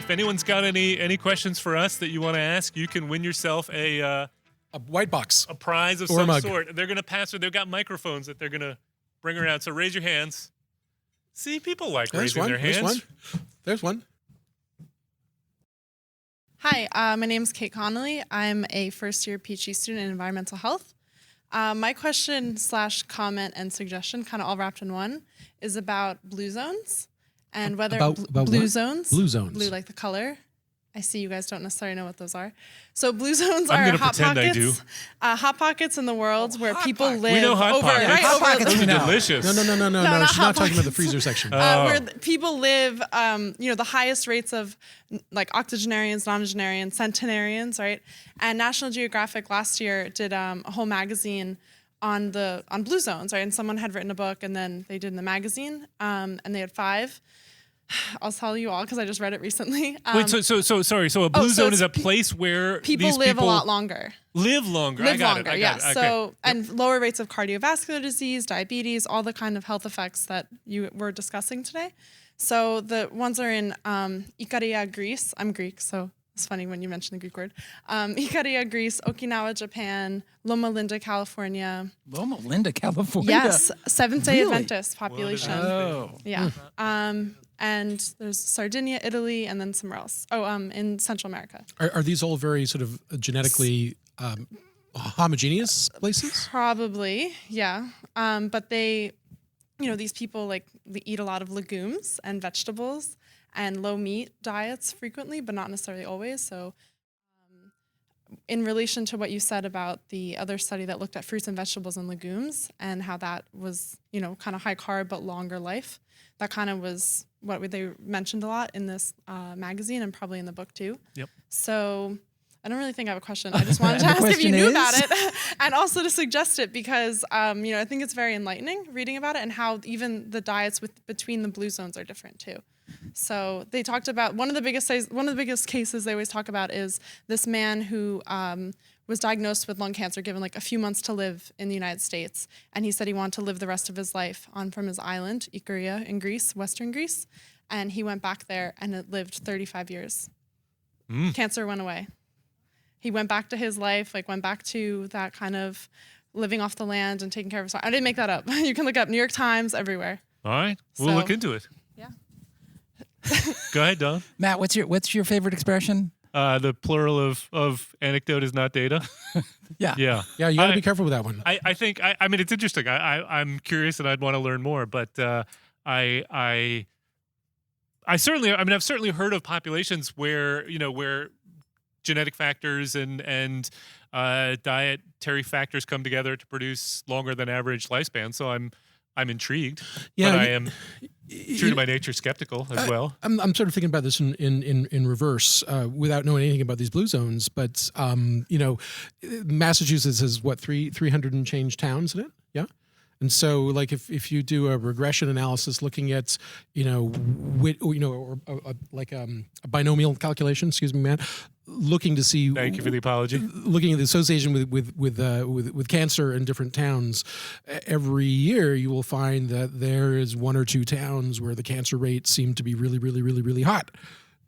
if anyone's got any questions for us that you want to ask, you can win yourself a white box, a prize of or some mug. sort. They're gonna pass it. They've got microphones that they're gonna bring around. So raise your hands. See, people like raising their hands. There's one. Hi, my name is Kate Connolly. I'm a first-year PhD student in environmental health. My question / comment and suggestion, kind of all wrapped in one, is about blue zones and whether About blue what? zones, Blue zones. blue like the color. I see you guys don't necessarily know what those are. So blue zones I'm are gonna hot pretend I pockets, do. Hot pockets in the world where people live We know hot over, pockets. right Hot over pockets Those we are know. delicious. No. not She's hot not talking about the pockets. freezer section. where people live, the highest rates of like octogenarians, nonagenarians, centenarians, right? And National Geographic last year did a whole magazine on blue zones, right? And someone had written a book, and then they did in the magazine, and they had 5. I'll tell you all because I just read it recently. Wait, so sorry. So a blue so zone it's is a place where people these live people a lot longer. Live longer. Live I got longer, it. yeah. Okay. So and lower rates of cardiovascular disease, diabetes, all the kind of health effects that you were discussing today. So the ones are in Ikaria, Greece. I'm Greek, so it's funny when you mention the Greek word. Ikaria, Greece, Okinawa, Japan, Loma Linda, California. Loma Linda, California. Yes, Seventh-day Really? Adventist population. Oh. Yeah. And there's Sardinia, Italy, and then somewhere else. Oh, in Central America. Are these all very sort of genetically homogeneous places? Probably, yeah. But they, these people they eat a lot of legumes and vegetables and low meat diets frequently, but not necessarily always. So in relation to what you said about the other study that looked at fruits and vegetables and legumes and how that was, kind of high carb but longer life, that kind of was what they mentioned a lot in this magazine and probably in the book too. Yep. So I don't really think I have a question. I just wanted to The ask if you question knew is? about it and also to suggest it because, I think it's very enlightening reading about it and how even the diets between the blue zones are different too. So they talked about one of the biggest cases they always talk about is this man who was diagnosed with lung cancer, given a few months to live in the United States. And he said he wanted to live the rest of his life from his island, Ikaria in Greece, Western Greece. And he went back there and it lived 35 years. Cancer went away. He went back to his life, went back to that kind of living off the land and taking care of his. I didn't make that up. You can look up New York Times everywhere. All right. We'll look into it. Yeah. Go ahead, Don. Matt, what's your favorite expression? The plural of anecdote is not data. Yeah. Yeah. Yeah, you got to be careful with that one. I think I mean it's interesting. I'm curious and I'd want to learn more, but I certainly I've certainly heard of populations where where genetic factors and dietary factors come together to produce longer than average lifespan. So I'm intrigued. Yeah, but I am true to my nature skeptical as well. I'm sort of thinking about this in reverse without knowing anything about these blue zones. But Massachusetts has 300 and change towns in it. Yeah. And so, if you do a regression analysis looking at, a binomial calculation, excuse me, Matt, looking to see. Thank you for the apology. Looking at the association with cancer in different towns, every year you will find that there is 1 or 2 towns where the cancer rates seem to be really, really, really, really hot.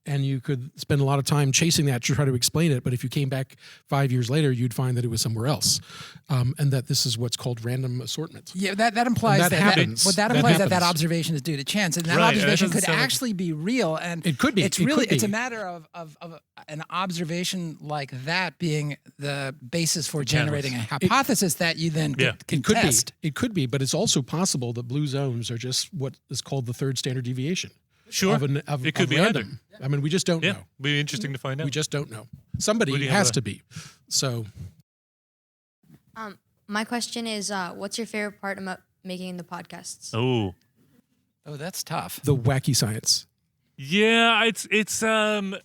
And you could spend a lot of time chasing that to try to explain it. But if you came back 5 years later, you'd find that it was somewhere else. And that this is what's called random assortment. Yeah, that implies And that happens. That That implies that happens. observation is due to chance, and that Right, observation that could doesn't sound like- actually be real. And It could be. It's It really could it's a be. matter of an observation like that being the basis for generating a hypothesis that you then Yeah. can It could test. be. It could be, but it's also possible that blue zones are just what is called the third standard deviation. Sure. It could be either. random. I mean, we just don't Yeah. know. Be interesting to find out. We just don't know. What Somebody do you have has to- to be. So My question is, what's your favorite part about making the podcasts? Oh. Oh, that's tough. the wacky science. Yeah, it's I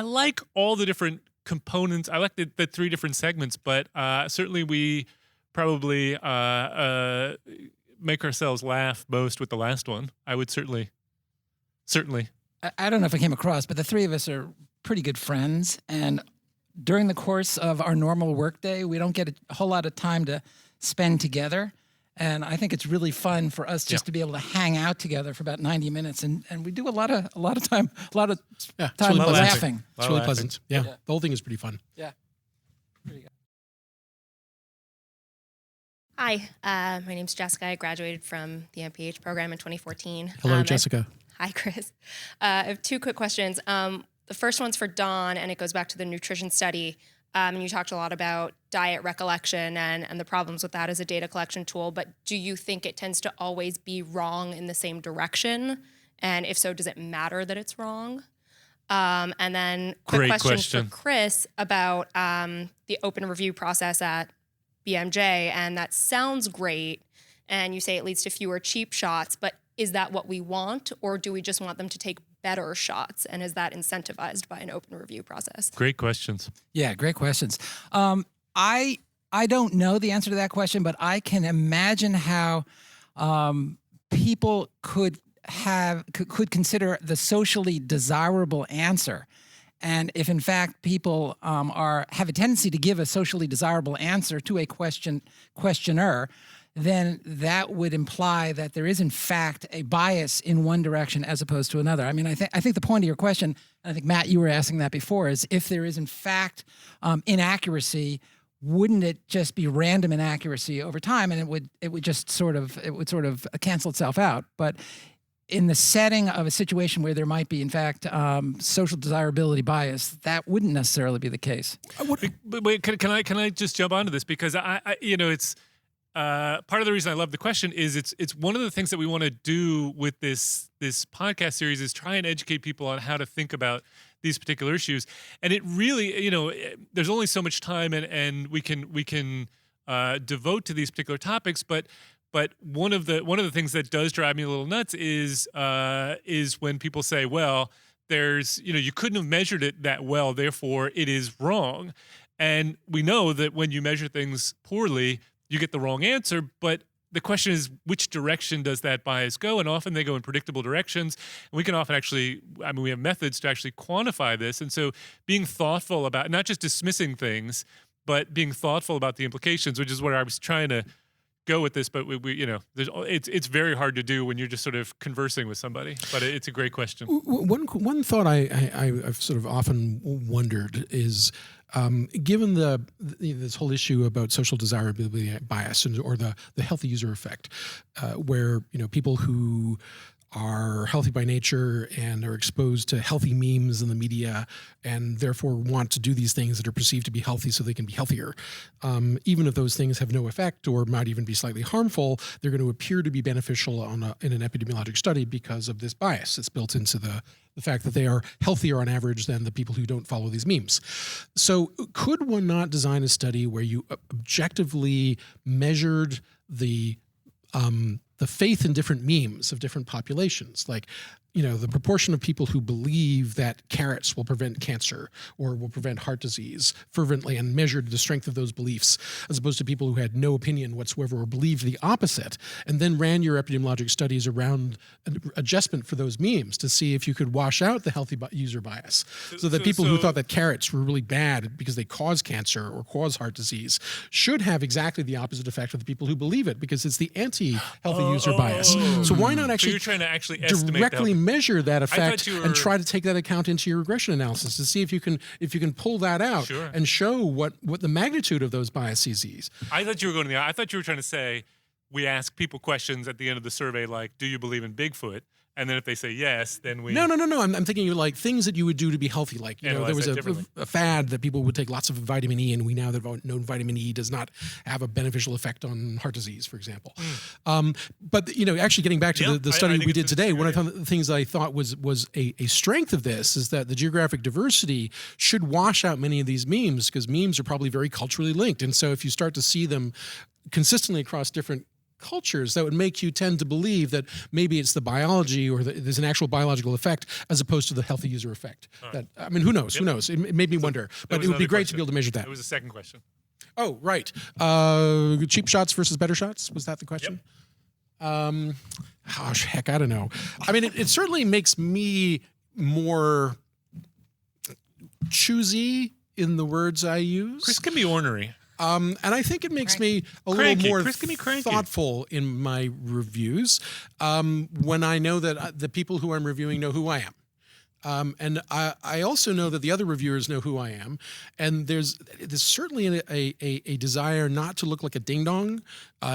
like all the different components. I like the 3 different segments, but certainly we probably make ourselves laugh most with the last one. I would certainly. I don't know if I came across, but the 3 of us are pretty good friends, and during the course of our normal workday, we don't get a whole lot of time to spend together. And I think it's really fun for us just to be able to hang out together for about 90 minutes, and we do a lot of time it's really pleasant. laughing. It's really pleasant. Yeah. Yeah. The whole thing is pretty fun. Yeah. There you go. Hi, my name's Jessica. I graduated from the MPH program in 2014. Hello, Jessica. Hi, Chris. I have two quick questions. The first one's for Dawn, and it goes back to the nutrition study. And you talked a lot about diet recollection and the problems with that as a data collection tool, but do you think it tends to always be wrong in the same direction? And if so, does it matter that it's wrong? And then quick Great question for Chris about the open review process at BMJ, and that sounds great, and you say it leads to fewer cheap shots, but is that what we want, or do we just want them to take better shots, and is that incentivized by an open review process? Great questions. Yeah, great questions. I don't know the answer to that question, but I can imagine how people could consider the socially desirable answer. And if in fact people have a tendency to give a socially desirable answer to a questioner, then that would imply that there is in fact a bias in one direction as opposed to another. I mean, I think the point of your question, and I think Matt, you were asking that before, is if there is in fact inaccuracy, wouldn't it just be random inaccuracy over time, and it would sort of cancel itself out? But in the setting of a situation where there might be, in fact, social desirability bias, that wouldn't necessarily be the case. But wait, can I just jump onto this, because I it's part of the reason I love the question is it's one of the things that we want to do with this podcast series is try and educate people on how to think about these particular issues. And it really, there's only so much time and we can devote to these particular topics, but one of the things that does drive me a little nuts is when people say, well, there's, you couldn't have measured it that well, therefore it is wrong. And we know that when you measure things poorly, you get the wrong answer, but the question is, which direction does that bias go? And often they go in predictable directions. And we can often actually, we have methods to actually quantify this. And so being thoughtful about not just dismissing things, but being thoughtful about the implications, which is where I was trying to go with this, but it's very hard to do when you're just sort of conversing with somebody. But it's a great question. One thought I've sort of often wondered is, given this whole issue about social desirability bias or the healthy user effect, where people who are healthy by nature and are exposed to healthy memes in the media and therefore want to do these things that are perceived to be healthy so they can be healthier. Even if those things have no effect or might even be slightly harmful, they're going to appear to be beneficial in an epidemiologic study because of this bias that's built into the fact that they are healthier on average than the people who don't follow these memes. So could one not design a study where you objectively measured the faith in different memes of different populations, like, the proportion of people who believe that carrots will prevent cancer or will prevent heart disease fervently, and measured the strength of those beliefs, as opposed to people who had no opinion whatsoever or believed the opposite, and then ran your epidemiologic studies around an adjustment for those memes to see if you could wash out the healthy user bias, so that people who thought that carrots were really bad because they cause cancer or cause heart disease should have exactly the opposite effect of the people who believe it, because it's the anti-healthy user bias. So why not actually you're trying to actually estimate directly measure that effect you were- and try to take that account into your regression analysis to see if you can pull that out Sure. and show what the magnitude of those biases is. I thought you were going I thought you were trying to say we ask people questions at the end of the survey like, do you believe in Bigfoot? And then if they say yes, then we... No. I'm thinking of like things that you would do to be healthy. Like, there Analyze was that differently. a fad that people would take lots of vitamin E, and we now that know vitamin E does not have a beneficial effect on heart disease, for example. But, actually getting back to Yeah, the I study think we it's did today, one of interesting, the things I thought was a strength of this is that the geographic diversity should wash out many of these memes, because memes are probably very culturally linked. And so if you start to see them consistently across different cultures, that would make you tend to believe that maybe it's the biology or there's an actual biological effect as opposed to the healthy user effect. That, who knows? Who knows? It made me wonder. But was it would be another great to question. be able to measure that. It was a second question. Oh, right. Cheap shots versus better shots? Was that the question? Heck, I don't know. I mean, it certainly makes me more choosy in the words I use. Chris can be ornery. And I think it makes me a Cranky. little more Chris can be cranky. thoughtful in my reviews when I know that the people who I'm reviewing know who I am. And I also know that the other reviewers know who I am, and there's certainly a desire not to look like a ding dong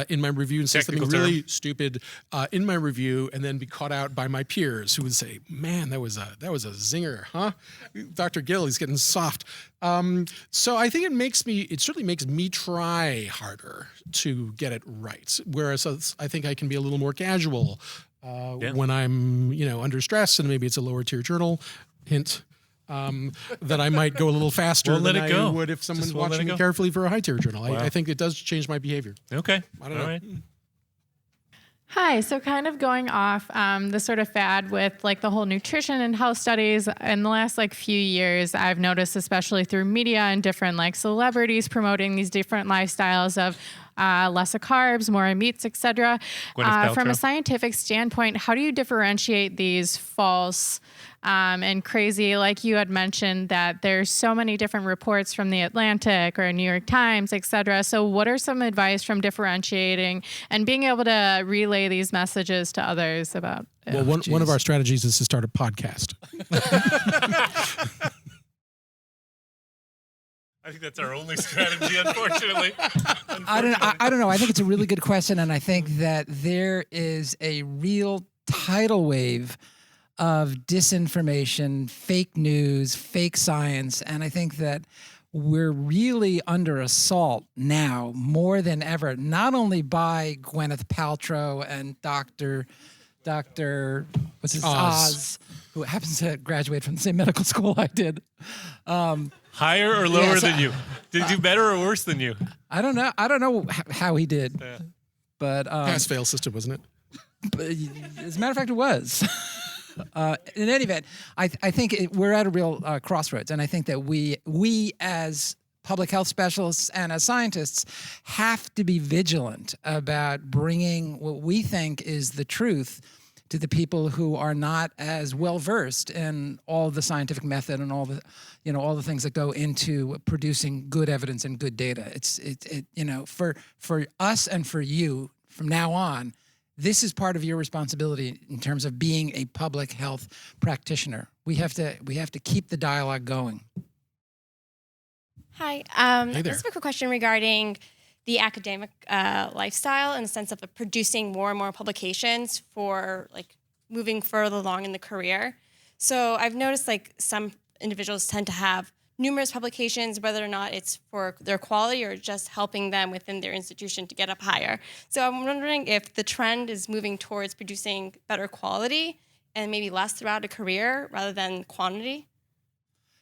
in my review and say Technical something really stupid in my review, and then be caught out by my peers who would say, "Man, that was a zinger, huh? Dr. Gill, he's getting soft." So I think it certainly makes me try harder to get it right. Whereas I think I can be a little more casual. When I'm, under stress, and maybe it's a lower tier journal, hint, that I might go a little faster Well, let than it I go. would if someone's Just won't let watching it me go. carefully for a high tier journal. Wow. I think it does change my behavior. Okay. I don't know. All right. Hi, so kind of going off the sort of fad with like the whole nutrition and health studies in the last few years, I've noticed, especially through media and different celebrities promoting these different lifestyles of less of carbs, more meats, etc. Gwyneth From a Paltrow. scientific standpoint, how do you differentiate these false and crazy? Like you had mentioned that there's so many different reports from the Atlantic or New York Times, etc. So what are some advice from differentiating and being able to relay these messages to others about it? Well, one of our strategies is to start a podcast. I think that's our only strategy, unfortunately. I don't know. I think it's a really good question, and I think that there is a real tidal wave of disinformation, fake news, fake science, and I think that we're really under assault now more than ever, not only by Gwyneth Paltrow and Dr. What's his Oz. who happens to graduate from the same medical school I did. Higher or lower Yeah, so- than you? Did he do better or worse than you? I don't know how he did, Yeah. but Pass fail system, wasn't it? But as a matter of fact, it was. In any event, I think we're at a real crossroads, and I think that we as public health specialists and as scientists have to be vigilant about bringing what we think is the truth to the people who are not as well versed in all the scientific method and all the things that go into producing good evidence and good data. It's for us and for you from now on. This is part of your responsibility in terms of being a public health practitioner. We have to keep the dialogue going. Hi. there. This is a quick question regarding the academic lifestyle in the sense of producing more and more publications for moving further along in the career. So I've noticed some individuals tend to have numerous publications, whether or not it's for their quality or just helping them within their institution to get up higher. So I'm wondering if the trend is moving towards producing better quality and maybe less throughout a career rather than quantity.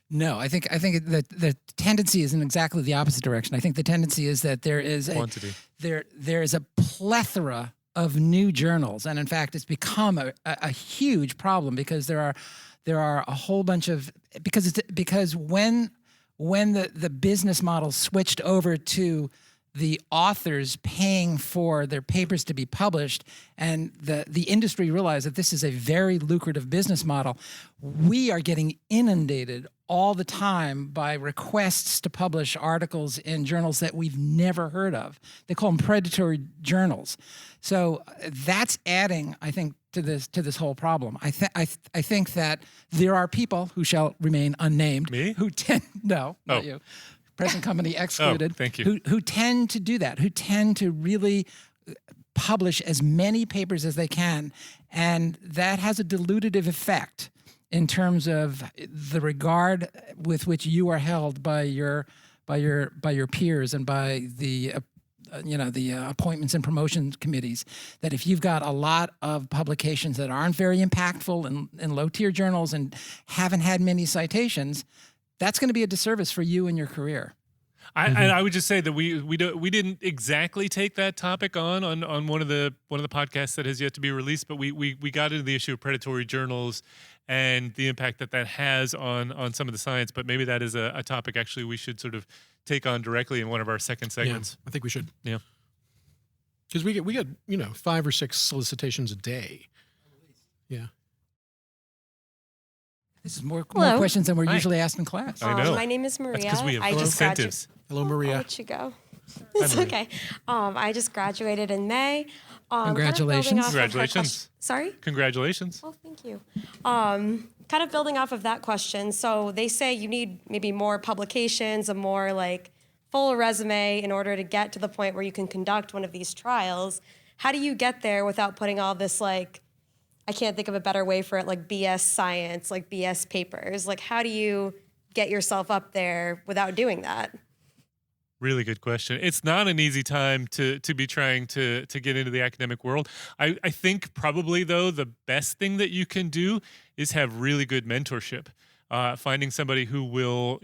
No, I think that the tendency is in exactly the opposite direction. I think the tendency is that there is Quantity. there is a plethora of new journals, and in fact, it's become a huge problem because there are a whole bunch of because when the business model switched over to the authors paying for their papers to be published, and the industry realized that this is a very lucrative business model, we are getting inundated all the time by requests to publish articles in journals that we've never heard of. They call them predatory journals. So that's adding, I think, to this whole problem. I think that there are people who shall remain unnamed Me? who tend not you. Present company excluded. thank you. Who tend to do that? Who tend to really publish as many papers as they can, and that has a dilutive effect in terms of the regard with which you are held by your peers and by the appointments and promotion committees. That if you've got a lot of publications that aren't very impactful in low tier journals and haven't had many citations, that's going to be a disservice for you and your career. And I would just say that we didn't exactly take that topic on one of the podcasts that has yet to be released, but we got into the issue of predatory journals and the impact that has on some of the science. But maybe that is a topic actually we should sort of take on directly in one of our second segments. Yeah, I think we should. Yeah. Because we get 5 or 6 solicitations a day. Yeah. This is more Hello. questions than we're Hi. usually asked in class. I know. My name is Maria. That's because we have I just incentives. Hello, Maria. I'll let you go. It's okay. I just graduated in May. Congratulations. Congratulations. Sorry? Congratulations. Oh, thank you. Kind of building off of that question. So they say you need maybe more publications, a more like full resume in order to get to the point where you can conduct one of these trials. How do you get there without putting all this like, I can't think of a better way for it, like BS science, like BS papers? Like how do you get yourself up there without doing that? Really good question. It's not an easy time to be trying to get into the academic world. I think probably though the best thing that you can do is have really good mentorship. Finding somebody who will,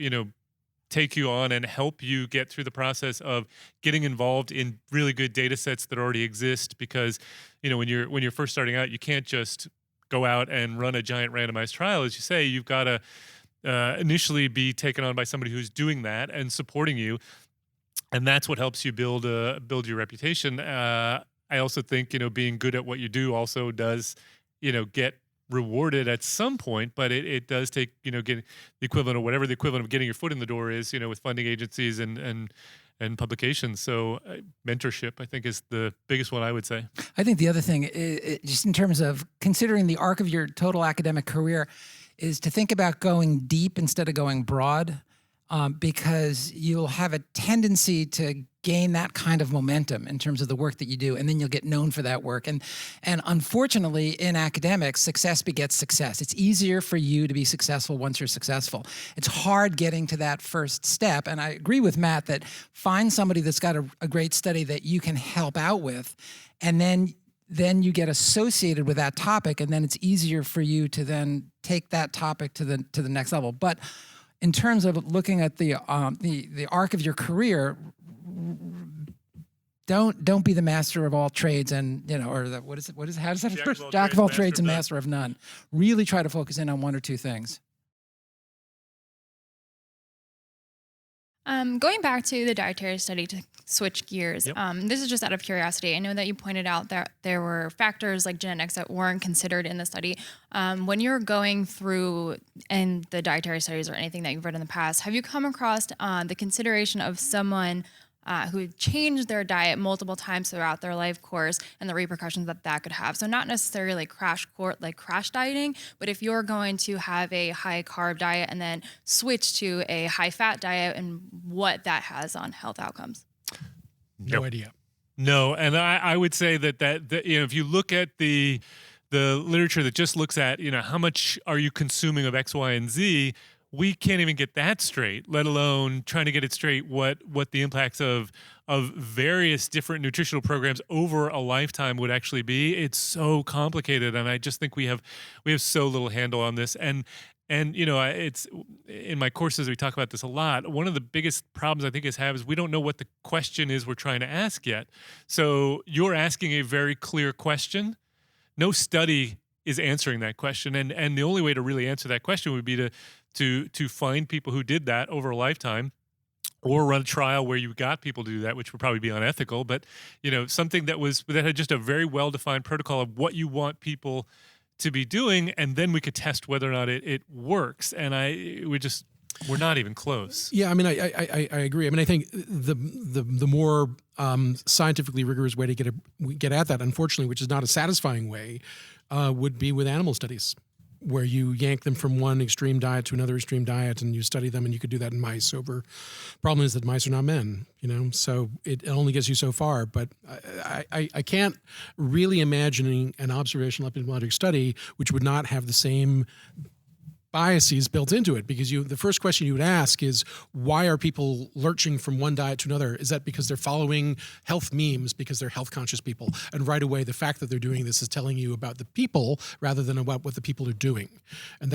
take you on and help you get through the process of getting involved in really good data sets that already exist. Because, when you're first starting out, you can't just go out and run a giant randomized trial. As you say, you've got to initially be taken on by somebody who's doing that and supporting you. And that's what helps you build your reputation. I also think, being good at what you do also does, get rewarded at some point, but it does take, getting the equivalent of whatever the equivalent of getting your foot in the door is, with funding agencies and publications. So mentorship, I think, is the biggest one I would say. I think the other thing, just in terms of considering the arc of your total academic career, is to think about going deep instead of going broad. Because you'll have a tendency to gain that kind of momentum in terms of the work that you do, and then you'll get known for that work. And unfortunately, in academics, success begets success. It's easier for you to be successful once you're successful. It's hard getting to that first step. And I agree with Matt that find somebody that's got a great study that you can help out with, and then you get associated with that topic, and then it's easier for you to then take that topic to the next level. But in terms of looking at the arc of your career, don't be the master of all trades and how does that Jack of all trades and master of none. Really try to focus in on one or two things. Going back to the dietary study to switch gears, Yep. This is just out of curiosity. I know that you pointed out that there were factors like genetics that weren't considered in the study. When you're going through in the dietary studies or anything that you've read in the past, have you come across the consideration of someone who changed their diet multiple times throughout their life course and the repercussions that could have? So not necessarily like crash dieting, but if you're going to have a high carb diet and then switch to a high fat diet and what that has on health outcomes. No idea. No, and I would say that if you look at the literature that just looks at how much are you consuming of X, Y, and Z, we can't even get that straight, let alone trying to get it straight what the impacts of various different nutritional programs over a lifetime would actually be. It's so complicated, and I just think we have so little handle on this. And it's in my courses we talk about this a lot. One of the biggest problems I think is we don't know what the question is we're trying to ask yet. So you're asking a very clear question. No study is answering that question, and the only way to really answer that question would be to find people who did that over a lifetime, or run a trial where you got people to do that, which would probably be unethical. But something that had just a very well-defined protocol of what you want people to be doing, and then we could test whether or not it works. And we're not even close. Yeah, I mean, I agree. I mean, I think the more scientifically rigorous way to get at that, unfortunately, which is not a satisfying way, would be with animal studies, where you yank them from one extreme diet to another extreme diet and you study them, and you could do that in mice. Problem is that mice are not men, so it only gets you so far. But I can't really imagine an observational epidemiologic study which would not have the same biases built into it, because the first question you would ask is, why are people lurching from one diet to another? Is that because they're following health memes because they're health conscious people? And right away, the fact that they're doing this is telling you about the people rather than about what the people are doing. And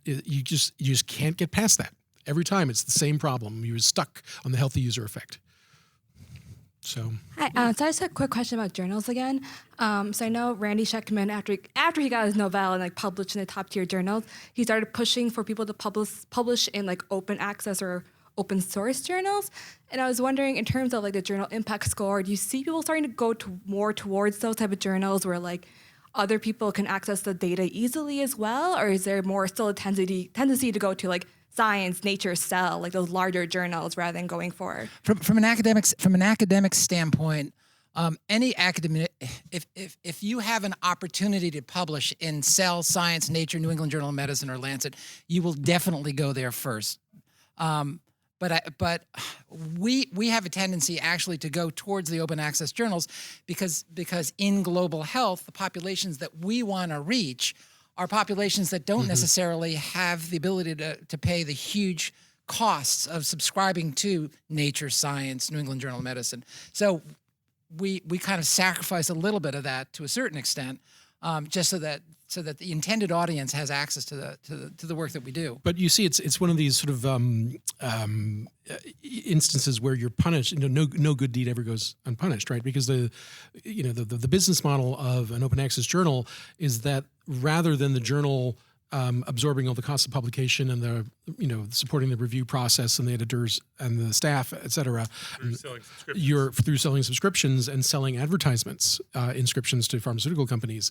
you just can't get past that. Every time it's the same problem. You're stuck on the healthy user effect. So hi, so I just had a quick question about journals again. So I know Randy Schekman, after he got his Nobel and published in the top tier journals, he started pushing for people to publish in open access or open source journals. And I was wondering, in terms of the journal impact score, do you see people starting to go more towards those type of journals where other people can access the data easily as well, or is there more still a tendency to go to Science, Nature, Cell, like those larger journals, rather than going for. From an academic standpoint, any academic, if you have an opportunity to publish in Cell, Science, Nature, New England Journal of Medicine, or Lancet, you will definitely go there first. But we have a tendency actually to go towards the open access journals because in global health, the populations that we want to reach are populations that don't necessarily have the ability to pay the huge costs of subscribing to Nature, Science, New England Journal of Medicine. So we kind of sacrifice a little bit of that to a certain extent, just so that the intended audience has access to the work that we do. But you see, it's one of these sort of instances where you're punished. No good deed ever goes unpunished, right? Because the business model of an open access journal is that rather than the journal absorbing all the costs of publication and the supporting the review process and the editors and the staff, et cetera, you're through selling subscriptions and selling advertisements, inscriptions to pharmaceutical companies.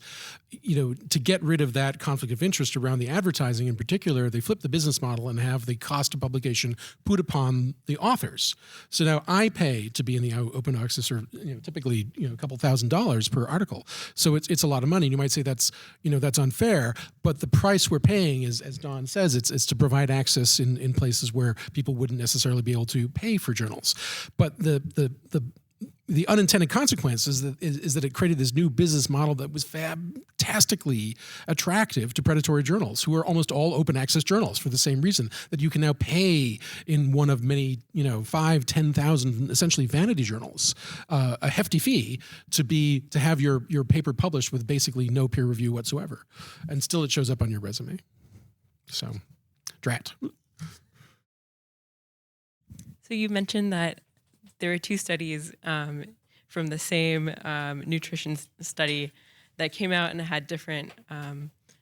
To get rid of that conflict of interest around the advertising in particular, they flip the business model and have the cost of publication put upon the authors. So now I pay to be in the open access, or typically a couple $1,000s per article. So it's a lot of money. And you might say that's unfair, but the price we're paying is, as Dawn says, it's to provide access in places where people wouldn't necessarily be able to pay for journals. But the unintended consequence is that it created this new business model that was fantastically attractive to predatory journals, who are almost all open access journals for the same reason, that you can now pay in one of many 5,000, 10,000 essentially vanity journals a hefty fee to have your paper published with basically no peer review whatsoever, and still it shows up on your resume. So, drat. So you mentioned that there were two studies from the same nutrition study that came out and had different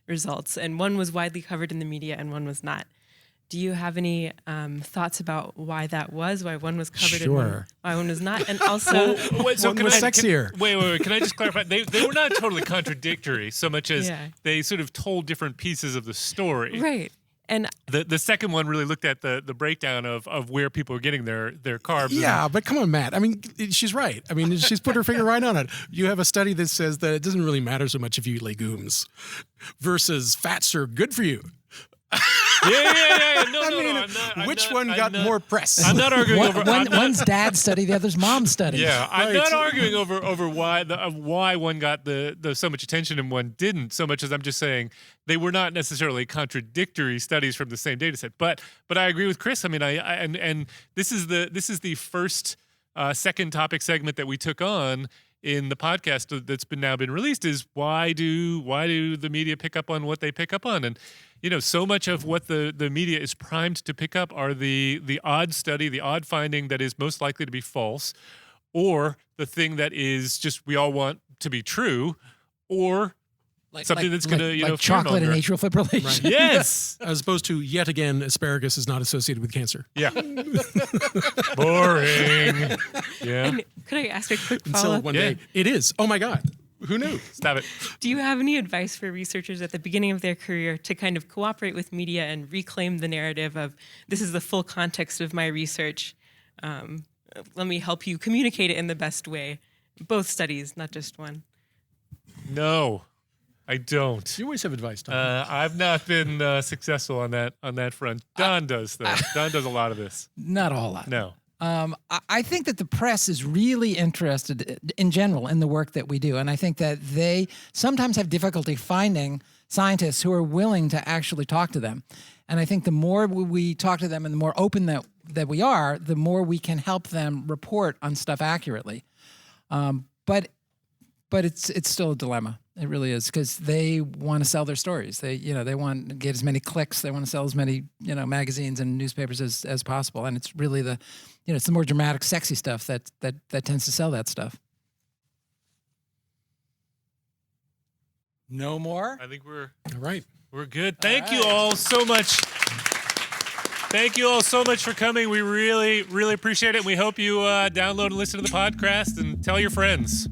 results, and one was widely covered in the media and one was not. Do you have any thoughts about why that was? Why one was covered and why one was not? And also, one was sexier. Wait. Can I just clarify? They were not totally contradictory so much as they sort of told different pieces of the story. Right. And the second one really looked at the breakdown of where people are getting their carbs. Yeah, but come on, Matt. I mean, she's right. I mean, she's put her finger right on it. You have a study that says that it doesn't really matter so much if you eat legumes versus fats are good for you. Yeah. No, which one got more press? I'm not arguing over one's dad's study, the other's mom's study. Yeah, I'm not arguing over why one got the so much attention and one didn't. So much as I'm just saying they were not necessarily contradictory studies from the same data set. But I agree with Chris. I mean, and this is the first second topic segment that we took on in the podcast that's now been released, is why do the media pick up on what they pick up on? And so much of what the media is primed to pick up are the odd study, the odd finding that is most likely to be false, or the thing that is just we all want to be true, or something that's going to like chocolate and atrial fibrillation. Right. Yes, as opposed to yet again, asparagus is not associated with cancer. Yeah, boring. Yeah. And could I ask a quick Until follow-up? one day it is. Oh my God. Who knew? Stop it. Do you have any advice for researchers at the beginning of their career to kind of cooperate with media and reclaim the narrative of this is the full context of my research? Let me help you communicate it in the best way. Both studies, not just one. No, I don't. You always have advice, Tom. I've not been successful on that front. Don does though. Don does a lot of this. Not a whole lot. No. I think that the press is really interested in general in the work that we do. And I think that they sometimes have difficulty finding scientists who are willing to actually talk to them. And I think the more we talk to them and the more open that we are, the more we can help them report on stuff accurately. But it's still a dilemma. It really is, because they want to sell their stories. They want to get as many clicks. They want to sell as many magazines and newspapers as possible. And it's really it's the more dramatic, sexy stuff that tends to sell that stuff. No more? I think we're all right. We're good. Thank you all so much. Thank you all so much for coming. We really, really appreciate it. We hope you download and listen to the podcast and tell your friends.